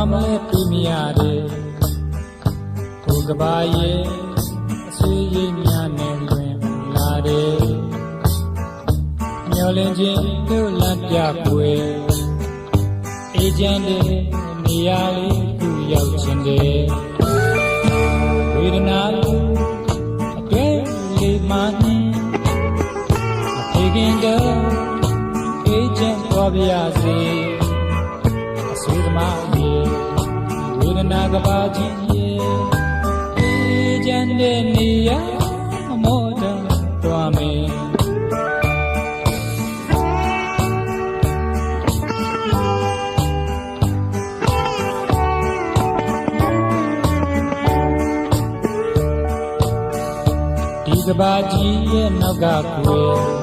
သွားမလဲပြမရတယ်ဘုကဘာရဲ့အဆွေးရည်များနဲ့လွင်လာတယ်မျောလင်းခြင်းတို့လက်ပြပွေအေဂျင့်တဲ့နေရာလေးသူရောက်ခြင်းတဲ့ဝေဒနာလေးအတွေ့လေးမှနှင်းအဖေခင်တော့အေဂျင့်သွားပြရစေအဆွေးသမားကြီးဝေဒနာကဘာကြီးရဲ့အေဂျင့်တဲ့နေရာမောတန်သွားမယ်ဒီကဘာကြီးရဲ့နောက်ကကွယ်